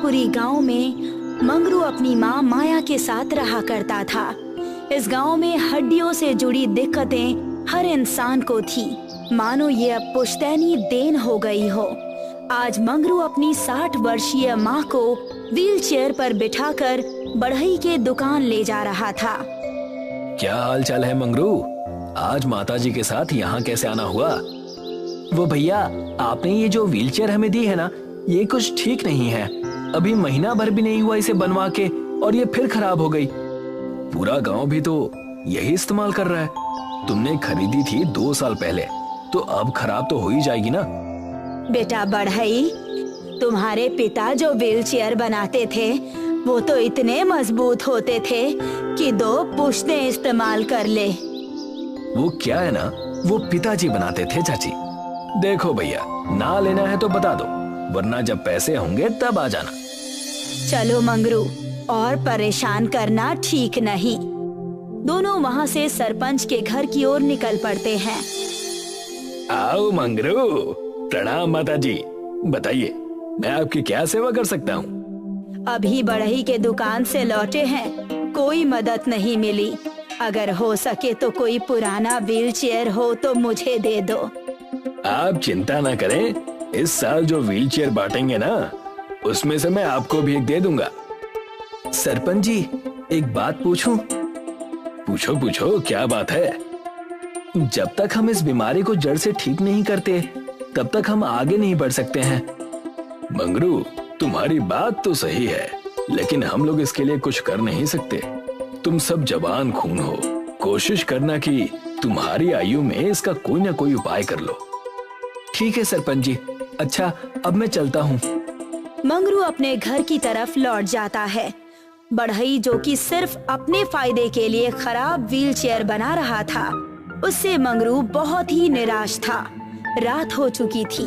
जौनपुरी गांव में मंगरू अपनी माँ माया के साथ रहा करता था। इस गांव में हड्डियों से जुड़ी दिक्कतें हर इंसान को थी, मानो ये अब पुश्तैनी देन हो गई हो। आज मंगरू अपनी 60 वर्षीय माँ को व्हील चेयर पर बिठाकर बढ़ई के दुकान ले जा रहा था। क्या हाल चाल है मंगरू? आज माताजी के साथ यहाँ कैसे आना हुआ? वो भैया, आपने ये जो व्हील चेयर हमें दी है ना, ये कुछ ठीक नहीं है। अभी महीना भर भी नहीं हुआ इसे बनवा के और ये फिर खराब हो गई। पूरा गांव भी तो यही इस्तेमाल कर रहा है। तुमने खरीदी थी 2 साल पहले, तो अब खराब तो हो ही जाएगी ना। बेटा बढ़ई, तुम्हारे पिता जो व्हील चेयर बनाते थे वो तो इतने मजबूत होते थे कि 2 पुश्तें इस्तेमाल कर ले। वो क्या है ना, वो पिताजी बनाते थे चाची। देखो भैया, ना लेना है तो बता दो, वरना जब पैसे होंगे तब आ जाना। चलो मंगरू, और परेशान करना ठीक नहीं। दोनों वहाँ से सरपंच के घर की ओर निकल पड़ते हैं। आओ मंगरू, प्रणाम माताजी। बताइए, मैं आपकी क्या सेवा कर सकता हूँ? अभी बढ़ई के दुकान से लौटे हैं, कोई मदद नहीं मिली। अगर हो सके तो कोई पुराना व्हील चेयर हो तो मुझे दे दो। आप चिंता ना करें, इस साल जो व्हील चेयर बांटेंगे ना, उसमें से मैं आपको भी एक दे दूंगा। सरपंच जी, एक बात पूछूं? पूछो पूछो, क्या बात है? जब तक हम इस बीमारी को जड़ से ठीक नहीं करते, तब तक हम आगे नहीं बढ़ सकते हैं। मंगरू, तुम्हारी बात तो सही है, लेकिन हम लोग इसके लिए कुछ कर नहीं सकते। तुम सब जवान खून हो, कोशिश करना कि तुम्हारी आयु में इसका कोई ना कोई उपाय कर लो। ठीक है सरपंच जी, अच्छा अब मैं चलता हूँ। मंगरू अपने घर की तरफ लौट जाता है। बढ़ई, जो कि सिर्फ अपने फायदे के लिए खराब व्हील चेयर बना रहा था, उससे मंगरू बहुत ही निराश था। रात हो चुकी थी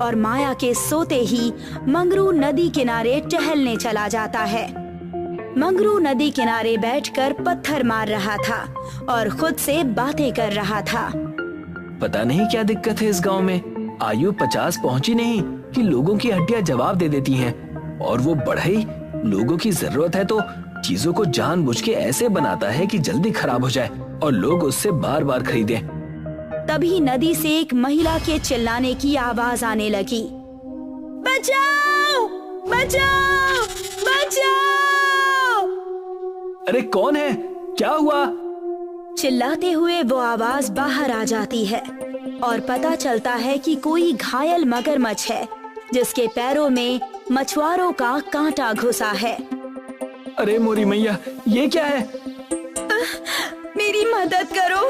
और माया के सोते ही मंगरू नदी किनारे टहलने चला जाता है। मंगरू नदी किनारे बैठकर पत्थर मार रहा था और खुद से बातें कर रहा था। पता नहीं क्या दिक्कत है इस गांव में, आयु 50 पहुंची नहीं कि लोगों की हड्डियां जवाब दे देती हैं। और वो बढ़ई, लोगों की जरूरत है तो चीजों को जानबूझ के ऐसे बनाता है कि जल्दी खराब हो जाए और लोग उससे बार बार खरीदें। तभी नदी से एक महिला के चिल्लाने की आवाज आने लगी। बचाओ! बचाओ! बचाओ! अरे कौन है? क्या हुआ? चिल्लाते हुए वो आवाज बाहर आ जाती है और पता चलता है कि कोई घायल मगरमच्छ है, जिसके पैरों में मछुआरों का कांटा घुसा है। अरे मोरी मैया, ये क्या है? मेरी मदद करो,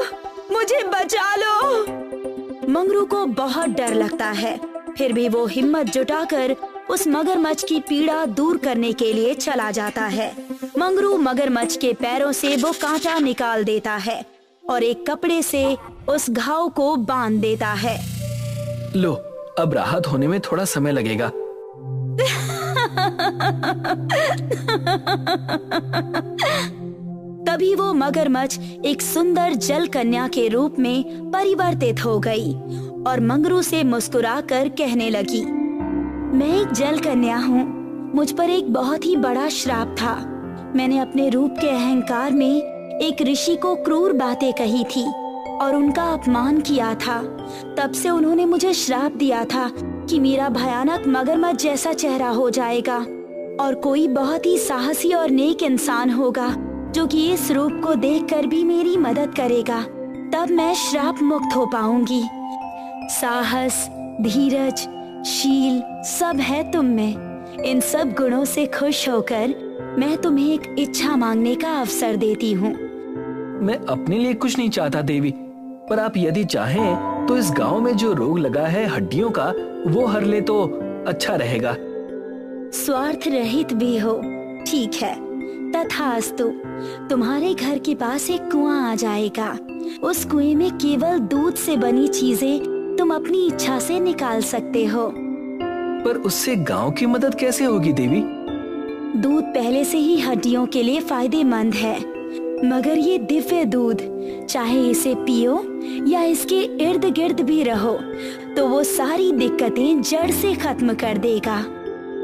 मुझे बचा लो। मंगरू को बहुत डर लगता है, फिर भी वो हिम्मत जुटाकर उस मगरमच्छ की पीड़ा दूर करने के लिए चला जाता है। मंगरू मगरमच्छ के पैरों से वो कांटा निकाल देता है और एक कपड़े से उस घाव को बांध देता है। लो, अब राहत होने में थोड़ा समय लगेगा। तभी वो मगरमच्छ एक सुंदर जल कन्या के रूप में परिवर्तित हो गई और मंगरू से मुस्कुराकर कहने लगी, मैं एक जल कन्या हूँ। मुझ पर एक बहुत ही बड़ा श्राप था। मैंने अपने रूप के अहंकार में एक ऋषि को क्रूर बातें कही थी और उनका अपमान किया था। तब से उन्होंने मुझे श्राप दिया था कि मेरा भयानक मगरमच्छ जैसा चेहरा हो जाएगा और कोई बहुत ही साहसी और नेक इंसान होगा जो कि इस रूप को देखकर भी मेरी मदद करेगा। तब मैं श्राप मुक्त हो पाऊंगी। साहस, धीरज, शील सब है तुम में। इन सब गुणों से खुश होकर मैं तुम्हें एक इच्छा मांगने का अवसर देती हूँ। मैं अपने लिए कुछ नहीं चाहता देवी, पर आप यदि चाहें तो इस गांव में जो रोग लगा है हड्डियों का, वो हर ले तो अच्छा रहेगा। स्वार्थ रहित भी हो, ठीक है, तथास्तु। तुम्हारे घर के पास एक कुआं आ जाएगा। उस कुएं में केवल दूध से बनी चीजें तुम अपनी इच्छा से निकाल सकते हो। पर उससे गांव की मदद कैसे होगी देवी? दूध पहले से ही हड्डियों के लिए फायदेमंद है, मगर ये दिव्य दूध, चाहे इसे पियो या इसके इर्द गिर्द भी रहो, तो वो सारी दिक्कतें जड़ से खत्म कर देगा।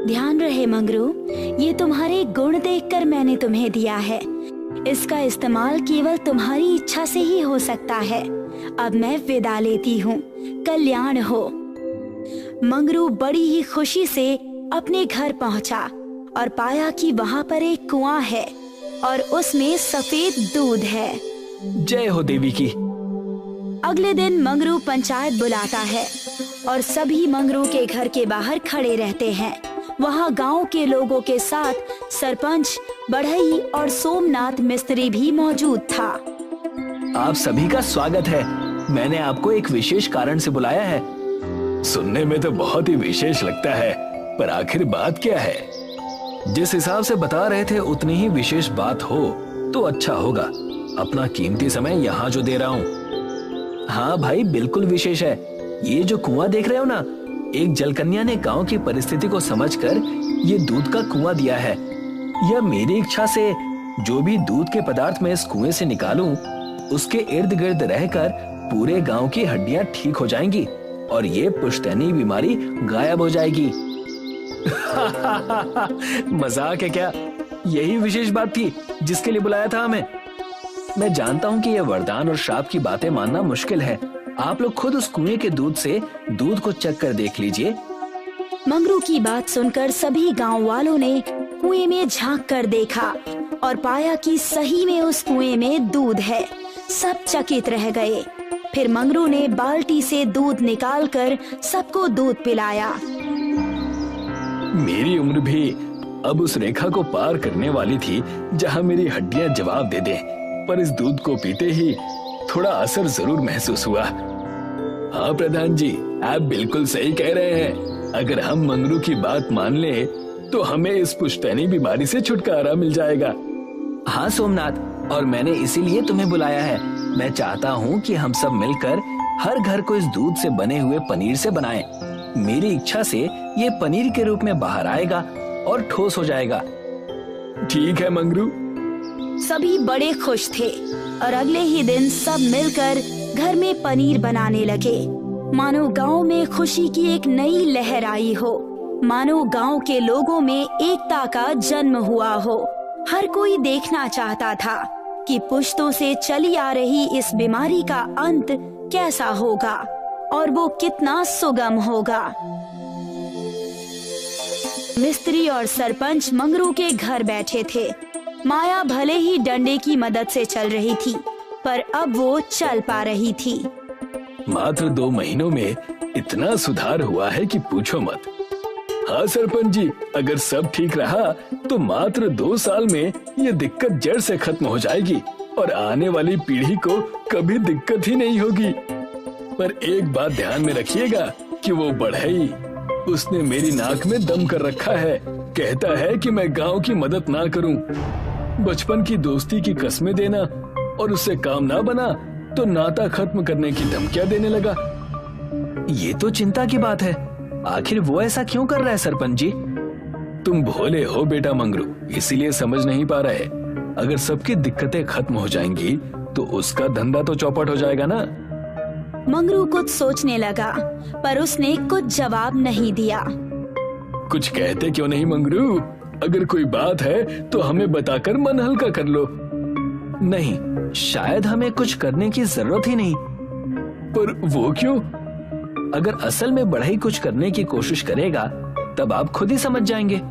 ध्यान रहे मंगरू, ये तुम्हारे गुण देखकर मैंने तुम्हें दिया है। इसका इस्तेमाल केवल तुम्हारी इच्छा से ही हो सकता है। अब मैं विदा लेती हूँ। कल्याण हो। मंगरू बड़ी ही खुशी से अपने घर पहुँचा और पाया कि वहाँ पर एक कुआं है और उसमें सफेद दूध है। जय हो देवी की। अगले दिन मंगरू पंचायत बुलाता है और सभी मंगरू के घर के बाहर खड़े रहते हैं। वहाँ गांव के लोगों के साथ सरपंच, बढ़ई और सोमनाथ मिस्त्री भी मौजूद था। आप सभी का स्वागत है। मैंने आपको एक विशेष कारण से बुलाया है। सुनने में तो बहुत ही विशेष लगता है, पर आखिर बात क्या है? जिस हिसाब से बता रहे थे उतनी ही विशेष बात हो तो अच्छा होगा। अपना कीमती समय यहाँ जो दे रहा हूँ। हाँ भाई, बिल्कुल विशेष है। ये जो कुआं देख रहे हो ना, एक जलकन्या ने गांव की परिस्थिति को समझकर ये दूध का कुआं दिया है। यह मेरी इच्छा से जो भी दूध के पदार्थ मैं इस कुएं से निकालूं, उसके इर्द गिर्द रहकर पूरे गांव की हड्डियां ठीक हो जाएंगी और ये पुश्तैनी बीमारी गायब हो जाएगी। मजाक है क्या? यही विशेष बात थी जिसके लिए बुलाया था हमें। मैं जानता हूँ कि यह वरदान और श्राप की बातें मानना मुश्किल है। आप लोग खुद उस कुएं के दूध से दूध को चख कर देख लीजिए। मंगरू की बात सुनकर सभी गांव वालों ने कुएं में झांक कर देखा और पाया कि सही में उस कुएं में दूध है। सब चकित रह गए। फिर मंगरू ने बाल्टी से दूध निकालकर सबको दूध पिलाया। मेरी उम्र भी अब उस रेखा को पार करने वाली थी जहां मेरी हड्डियां जवाब दे दें, पर इस दूध को पीते ही थोड़ा असर जरूर महसूस हुआ। हाँ प्रधान जी, आप बिल्कुल सही कह रहे हैं। अगर हम मंगरू की बात मान ले तो हमें इस पुश्तैनी बीमारी से छुटकारा मिल जाएगा। हाँ सोमनाथ, और मैंने इसीलिए तुम्हें बुलाया है। मैं चाहता हूँ कि हम सब मिलकर हर घर को इस दूध से बने हुए पनीर से बनाएं। मेरी इच्छा से ये पनीर के रूप में बाहर आएगा और ठोस हो जाएगा। ठीक है मंगरू। सभी बड़े खुश थे और अगले ही दिन सब मिलकर घर में पनीर बनाने लगे। मानो गांव में खुशी की एक नई लहर आई हो। मानो गांव के लोगों में एकता का जन्म हुआ हो। हर कोई देखना चाहता था कि पुश्तों से चली आ रही इस बीमारी का अंत कैसा होगा और वो कितना सुगम होगा। मिस्त्री और सरपंच मंगरू के घर बैठे थे। माया भले ही डंडे की मदद से चल रही थी, पर अब वो चल पा रही थी। मात्र 2 महीनों में इतना सुधार हुआ है कि पूछो मत। हाँ सरपंच जी, अगर सब ठीक रहा तो मात्र 2 साल में ये दिक्कत जड़ से खत्म हो जाएगी और आने वाली पीढ़ी को कभी दिक्कत ही नहीं होगी। पर एक बात ध्यान में रखिएगा कि वो बढ़ई, उसने मेरी नाक में दम कर रखा है। कहता है कि मैं गांव की मदद ना करूं। बचपन की दोस्ती की कस्में देना और उससे काम ना बना तो नाता खत्म करने की धमकियां देने लगा। ये तो चिंता की बात है। आखिर वो ऐसा क्यों कर रहा है सरपंच जी? तुम भोले हो बेटा मंगरू, इसीलिए समझ नहीं पा रहे। अगर सबकी दिक्कतें खत्म हो जाएंगी तो उसका धंधा तो चौपट हो जाएगा ना। मंगरू कुछ सोचने लगा, पर उसने कुछ जवाब नहीं दिया। कुछ कहते क्यों नहीं मंगरू? अगर कोई बात है तो हमें बताकर मन हल्का कर लो। नहीं, शायद हमें कुछ करने की जरूरत ही नहीं। पर वो क्यों? अगर असल में बढ़ई कुछ करने की कोशिश करेगा तब आप खुद ही समझ जाएंगे।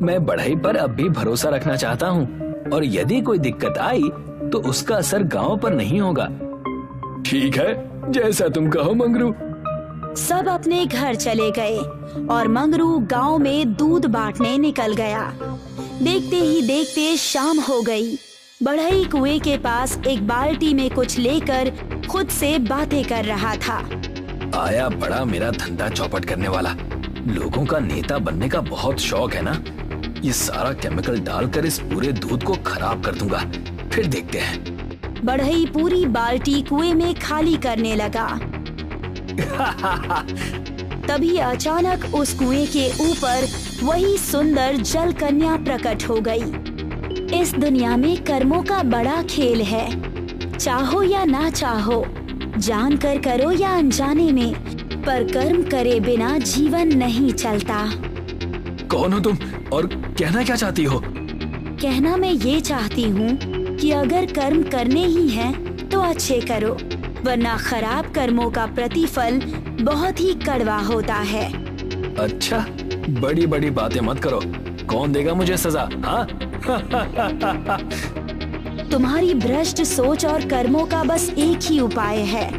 मैं बढ़ई पर अब भी भरोसा रखना चाहता हूँ और यदि कोई दिक्कत आई तो उसका असर गांव पर नहीं होगा। ठीक है, जैसा तुम कहो मंगरू। सब अपने घर चले गए और मंगरू गांव में दूध बांटने निकल गया। देखते ही देखते शाम हो गई। बढ़ई कुएं के पास एक बाल्टी में कुछ लेकर खुद से बातें कर रहा था। आया बड़ा मेरा धंधा चौपट करने वाला। लोगों का नेता बनने का बहुत शौक है ना। ये सारा केमिकल डालकर इस पूरे दूध को खराब कर दूंगा, फिर देखते हैं। बढ़ई पूरी बाल्टी कुएं में खाली करने लगा। तभी अचानक उस कुएं के ऊपर वही सुंदर जल कन्या प्रकट हो गई। इस दुनिया में कर्मों का बड़ा खेल है। चाहो या ना चाहो, जानकर करो या अनजाने में, पर कर्म करे बिना जीवन नहीं चलता। कौन हो तुम और कहना क्या चाहती हो? कहना मैं ये चाहती हूँ कि अगर कर्म करने ही हैं तो अच्छे करो, वरना खराब कर्मों का प्रतिफल बहुत ही कड़वा होता है। अच्छा, बड़ी बड़ी बातें मत करो। कौन देगा मुझे सजा? हाँ? तुम्हारी भ्रष्ट सोच और कर्मों का बस एक ही उपाय है।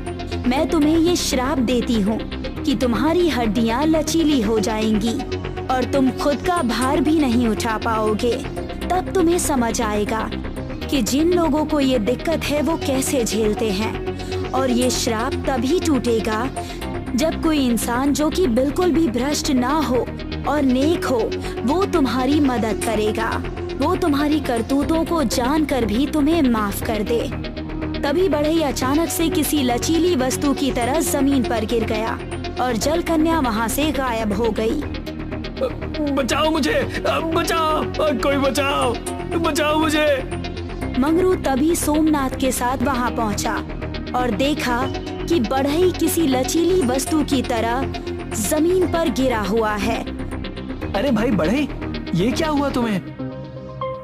मैं तुम्हें ये श्राप देती हूँ कि तुम्हारी हड्डियाँ लचीली हो जाएंगी और तुम खुद का भार भी नहीं उठा पाओगे। तब तुम्हें समझ आएगा कि जिन लोगों को ये दिक्कत है वो कैसे झेलते हैं। और ये श्राप तभी टूटेगा जब कोई इंसान जो कि बिल्कुल भी भ्रष्ट ना हो और नेक हो, वो तुम्हारी मदद करेगा। वो तुम्हारी करतूतों को जानकर भी तुम्हें माफ कर दे। तभी बढ़ई अचानक से किसी लचीली वस्तु की तरह जमीन पर गिर गया और जल कन्या वहाँ से गायब हो गई। बचाओ मुझे, बचाओ, कोई बचाओ, बचाओ मुझे। मंगरू तभी सोमनाथ के साथ वहाँ पहुँचा और देखा कि बढ़ई किसी लचीली वस्तु की तरह जमीन पर गिरा हुआ है। अरे भाई बढ़ई, ये क्या हुआ तुम्हें?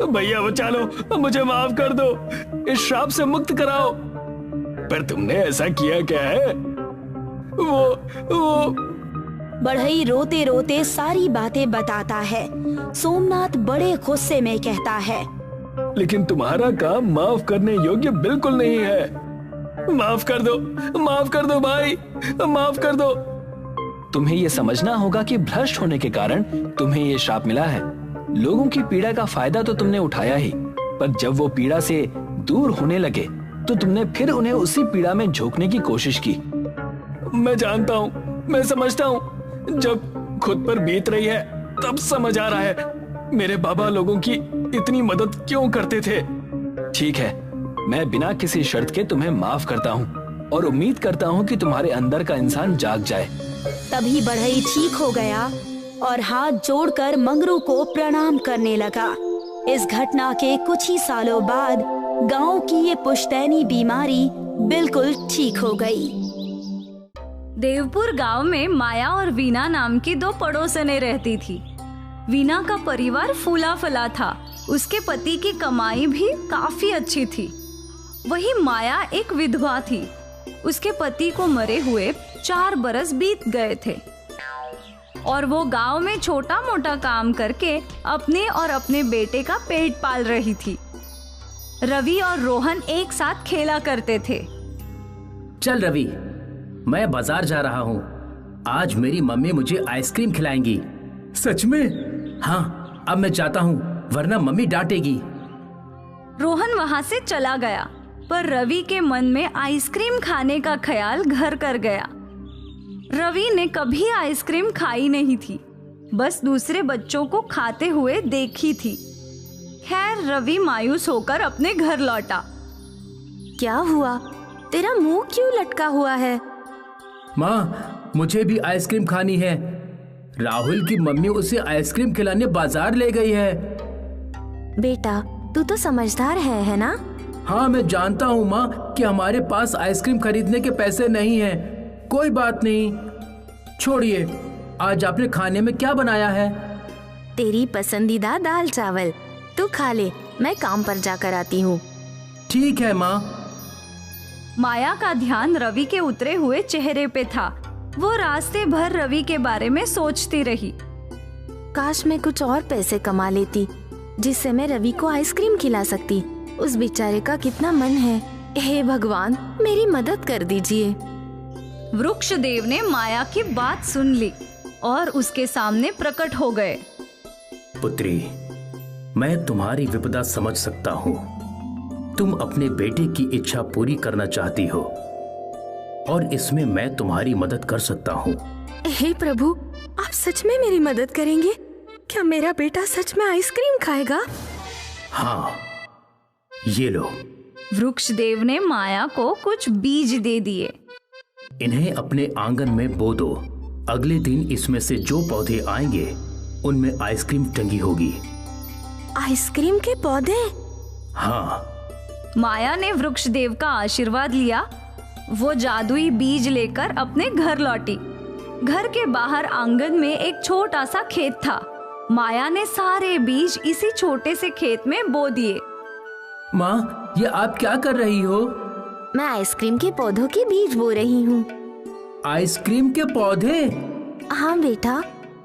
भैया बचा लो, मुझे माफ कर दो, इस श्राप से मुक्त कराओ। पर तुमने ऐसा किया क्या है? वो बढ़ई रोते रोते सारी बातें बताता है। सोमनाथ बड़े गुस्से में कहता है, लेकिन तुम्हारा काम माफ करने योग्य बिल्कुल नहीं है। माफ कर दो, माफ कर दो भाई, माफ कर दो। तुम्हें यह समझना होगा कि भ्रष्ट होने के कारण तुम्हें ये श्राप मिला है। लोगों की पीड़ा का फायदा तो तुमने उठाया ही, पर जब वो पीड़ा से दूर होने लगे तो तुमने फिर उन्हें उसी पीड़ा में झोंकने की कोशिश की। मैं जानता हूँ, मैं समझता हूँ, जब खुद पर बीत रही है तब समझ आ रहा है मेरे बाबा लोगों की इतनी मदद क्यों करते थे। ठीक है, मैं बिना किसी शर्त के तुम्हें माफ करता हूँ और उम्मीद करता हूँ कि तुम्हारे अंदर का इंसान जाग जाए। तभी बढ़ई ठीक हो गया और हाथ जोड़कर मंगरू को प्रणाम करने लगा। इस घटना के कुछ ही सालों बाद गांव की ये पुश्तैनी बीमारी बिल्कुल ठीक हो गई। देवपुर गांव में माया और वीना नाम की दो पड़ोसनें रहती थी। वीना का परिवार फूला फला था, उसके पति की कमाई भी काफी अच्छी थी। वही माया एक विधवा थी। उसके पति को मरे हुए 4 बरस बीत गए थे और वो गांव में छोटा मोटा काम करके अपने और अपने बेटे का पेट पाल रही थी। रवि और रोहन एक साथ खेला करते थे। चल रवि, मैं बाजार जा रहा हूँ, आज मेरी मम्मी मुझे आइसक्रीम खिलाएंगी। सच में? हाँ, अब मैं जाता हूँ वरना मम्मी डांटेगी। रोहन वहाँ से चला गया, पर रवि के मन में आइसक्रीम खाने का ख्याल घर कर गया। रवि ने कभी आइसक्रीम खाई नहीं थी, बस दूसरे बच्चों को खाते हुए देखी थी। खैर, रवि मायूस होकर अपने घर लौटा। क्या हुआ? तेरा मुंह क्यों लटका हुआ है? माँ, मुझे भी आइसक्रीम खानी है। राहुल की मम्मी उसे आइसक्रीम खिलाने बाजार ले गई है। बेटा, तू तो समझदार है ना? हाँ, मैं जानता हूँ माँ कि हमारे पास आइसक्रीम खरीदने के पैसे नहीं हैं। कोई बात नहीं, छोड़िए। आज आपने खाने में क्या बनाया है? तेरी पसंदीदा दाल चावल। तू खा ले, मैं काम पर जाकर आती हूँ। ठीक है माँ। माया का ध्यान रवि के उतरे हुए चेहरे पे था। वो रास्ते भर रवि के बारे में सोचती रही। काश मैं कुछ और पैसे कमा लेती जिससे मैं रवि को आइसक्रीम खिला सकती। उस बेचारे का कितना मन है। हे भगवान, मेरी मदद कर दीजिए। वृक्षदेव ने माया की बात सुन ली और उसके सामने प्रकट हो गए। पुत्री, मैं तुम्हारी विपदा समझ सकता हूँ। तुम अपने बेटे की इच्छा पूरी करना चाहती हो और इसमें मैं तुम्हारी मदद कर सकता हूँ। हे प्रभु, आप सच में मेरी मदद करेंगे? क्या मेरा बेटा सच में आइसक्रीम खाएगा? हाँ, ये लो। वृक्षदेव ने माया को कुछ बीज दे दिए। इन्हें अपने आंगन में बो दो। अगले दिन इसमें से जो पौधे आएंगे उनमें आइसक्रीम टंगी होगी। आइसक्रीम के पौधे? हाँ। माया ने वृक्षदेव का आशीर्वाद लिया। वो जादुई बीज लेकर अपने घर लौटी। घर के बाहर आंगन में एक छोटा सा खेत था। माया ने सारे बीज इसी छोटे से खेत में बो दिए। माँ, ये आप क्या कर रही हो? मैं आइसक्रीम के पौधों के बीज बो रही हूँ। आइसक्रीम के पौधे? हाँ बेटा,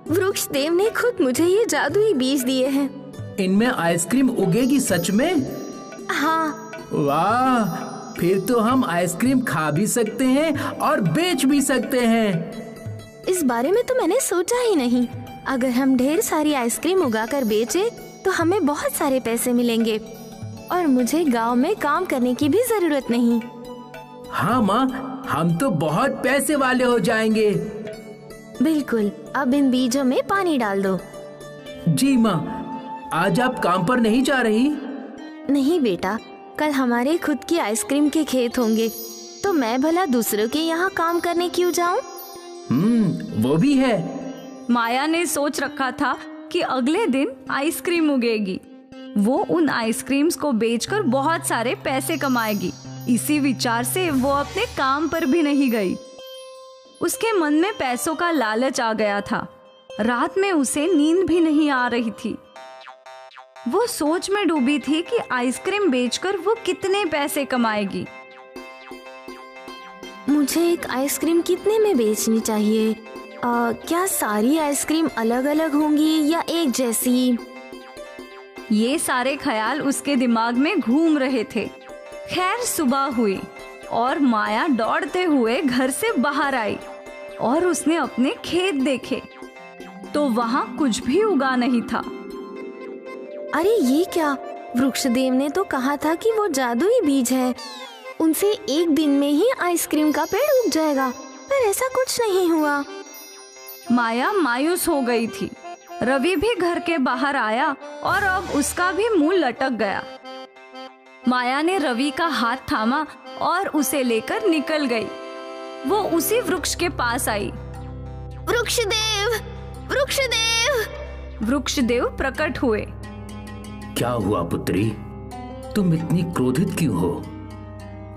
वृक्ष देव ने खुद मुझे ये जादुई बीज दिए हैं। इनमें आइसक्रीम उगेगी सच में? हाँ। वाह, फिर तो हम आइसक्रीम खा भी सकते हैं और बेच भी सकते हैं। इस बारे में तो मैंने सोचा ही नहीं। अगर हम ढेर सारी आइसक्रीम उगाकर बेचे तो हमें बहुत सारे पैसे मिलेंगे और मुझे गांव में काम करने की भी जरूरत नहीं। हाँ माँ, हम तो बहुत पैसे वाले हो जाएंगे। बिल्कुल, अब इन बीजों में पानी डाल दो। जी माँ। आज आप काम पर नहीं जा रही? नहीं बेटा, कल हमारे खुद की आइसक्रीम के खेत होंगे, तो मैं भला दूसरों के यहाँ काम करने क्यों जाऊँ? वो भी है। माया ने सोच रखा था कि अगले दिन आइसक्रीम उगेगी। वो उन आइसक्रीम्स को बेचकर बहुत सारे पैसे कमाएगी। इसी विचार से वो अपने काम पर भी नहीं गई। उसके मन में पैसों का लालच आ गया था। रात में उसे नींद भी नहीं आ रही थी। वो सोच में डूबी थी कि आइसक्रीम बेचकर वो कितने पैसे कमाएगी। मुझे एक आइसक्रीम कितने में बेचनी चाहिए? क्या सारी आइसक्रीम अलग अलग होंगी या एक जैसी? ये सारे ख्याल उसके दिमाग में घूम रहे थे। खैर सुबह हुई और माया दौड़ते हुए घर से बाहर आई और उसने अपने खेत देखे तो वहाँ कुछ भी उगा नहीं था। अरे ये क्या? वृक्षदेव ने तो कहा था कि वो जादुई बीज है, उनसे एक दिन में ही आइसक्रीम का पेड़ उग जाएगा, पर ऐसा कुछ नहीं हुआ। माया मायूस हो गई थी। रवि भी घर के बाहर आया और अब उसका भी मुंह लटक गया। माया ने रवि का हाथ थामा और उसे लेकर निकल गई। वो उसी वृक्ष के पास आई। वृक्षदेव, वृक्षदेव! वृक्षदेव प्रकट हुए। क्या हुआ पुत्री? तुम इतनी क्रोधित क्यों हो?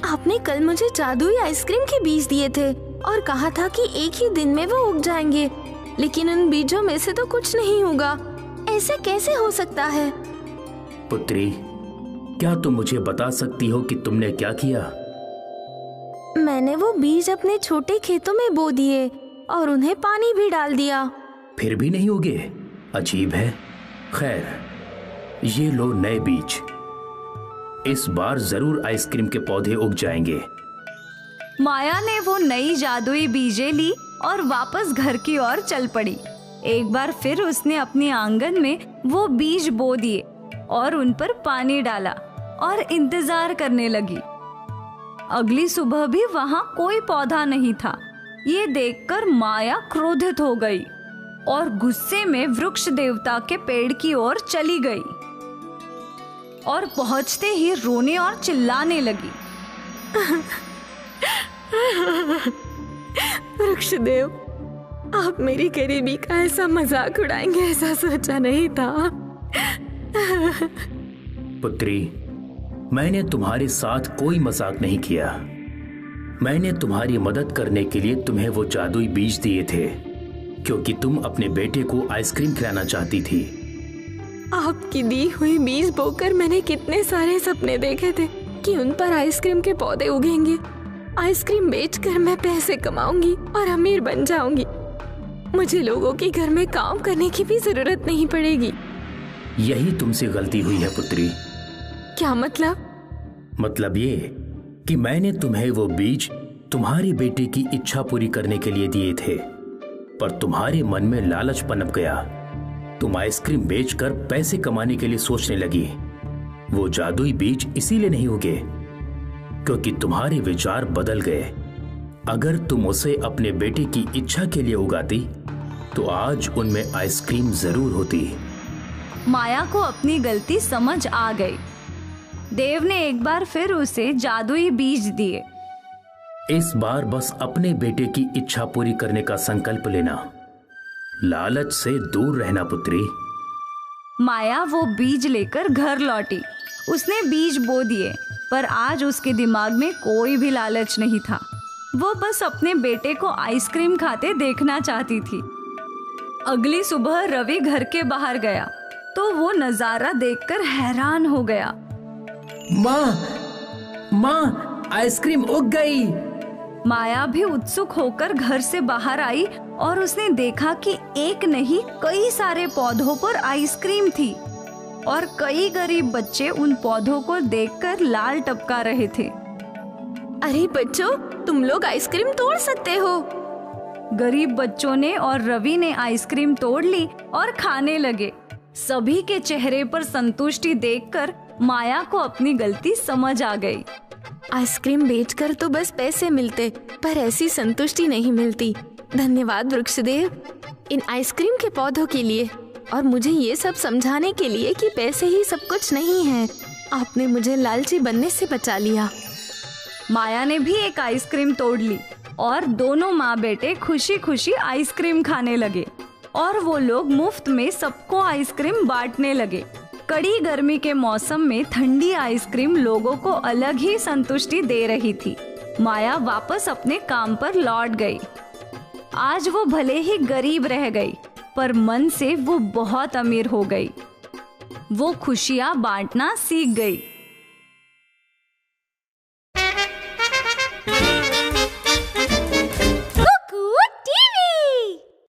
आपने कल मुझे जादुई आइसक्रीम के बीज दिए थे और कहा था कि एक ही दिन में वो उग जाएंगे, लेकिन उन बीजों में से तो कुछ नहीं उगा। ऐसे कैसे हो सकता है? पुत्री, क्या तुम मुझे बता सकती हो कि तुमने क्या किया? मैंने वो बीज अपने छोटे खेतों में बो दिए और उन्हें पानी भी डाल दिया। फिर भी नहीं उगे? अजीब है। खैर, ये लो नए बीज। इस बार जरूर आइसक्रीम के पौधे उग जाएंगे। माया ने वो नई जादुई बीजें ली और वापस घर की ओर चल पड़ी। एक बार फिर उसने अपने आंगन में वो बीज बो दिए और उन पर पानी डाला और इंतजार करने लगी। अगली सुबह भी वहां कोई पौधा नहीं था। ये देखकर माया क्रोधित हो गई और गुस्से में वृक्ष देवता के पेड़ की ओर चली गई और पहुंचते ही रोने और चिल्लाने लगी। वृक्षदेव, आप मेरी गरीबी का ऐसा मजाक उड़ाएंगे ऐसा सोचा नहीं था। पुत्री, मैंने तुम्हारे साथ कोई मजाक नहीं किया। मैंने तुम्हारी मदद करने के लिए तुम्हें वो जादुई बीज दिए थे क्योंकि तुम अपने बेटे को आइसक्रीम खिलाना चाहती थी। आपकी दी हुई बीज बोकर मैंने कितने सारे सपने देखे थे कि उन पर आइसक्रीम के पौधे उगेंगे। आइसक्रीम बेचकर मैं पैसे कमाऊंगी और अमीर बन जाऊंगी। मुझे लोगों के घर में काम करने की भी जरूरत नहीं पड़ेगी। यही तुमसे गलती हुई है पुत्री। क्या मतलब? मतलब ये कि मैंने तुम्हें वो बीज तुम्हारे बेटे की इच्छा पूरी करने के लिए दिए थे, पर तुम्हारे मन में लालच पनप गया। तुम आइसक्रीम बेचकर पैसे कमाने के लिए सोचने लगी। वो जादुई बीज इसीलिए नहीं उगे क्योंकि तुम्हारे विचार बदल गए। अगर तुम उसे अपने बेटे की इच्छा के लिए उगाती तो आज उनमें आइसक्रीम जरूर होती। माया को अपनी गलती समझ आ गई। देव ने एक बार फिर उसे जादुई बीज दिए। इस बार बस अपने बेटे की इच्छा पूरी करने का संकल्प लेना, लालच से दूर रहना पुत्री। माया वो बीज लेकर घर लौटी। उसने बीज बो दिए, पर आज उसके दिमाग में कोई भी लालच नहीं था। वो बस अपने बेटे को आइसक्रीम खाते देखना चाहती थी। अगली सुबह रवि घर के बाहर गया तो वो नजारा देखकर हैरान हो गया। माँ, आइसक्रीम उग गई। माया भी उत्सुक होकर घर से बाहर आई और उसने देखा कि एक नहीं कई सारे पौधों पर आइसक्रीम थी और कई गरीब बच्चे उन पौधों को देखकर लाल टपका रहे थे। अरे बच्चों, तुम लोग आइसक्रीम तोड़ सकते हो। गरीब बच्चों ने और रवि ने आइसक्रीम तोड़ ली और खाने लगे। सभी के चेहरे पर संतुष्टि देखकर माया को अपनी गलती समझ आ गई। आइसक्रीम बेचकर तो बस पैसे मिलते, पर ऐसी संतुष्टि नहीं मिलती। धन्यवाद वृक्षदेव, इन आइसक्रीम के पौधों के लिए और मुझे ये सब समझाने के लिए कि पैसे ही सब कुछ नहीं है। आपने मुझे लालची बनने से बचा लिया। माया ने भी एक आइसक्रीम तोड़ ली और दोनों माँ बेटे खुशी खुशी आइसक्रीम खाने लगे और वो लोग मुफ्त में सबको आइसक्रीम बांटने लगे। कड़ी गर्मी के मौसम में ठंडी आइसक्रीम लोगों को अलग ही संतुष्टि दे रही थी। माया वापस अपने काम पर लौट गई। आज वो भले ही गरीब रह गई, पर मन से वो बहुत अमीर हो गई। वो खुशियाँ बांटना सीख गई।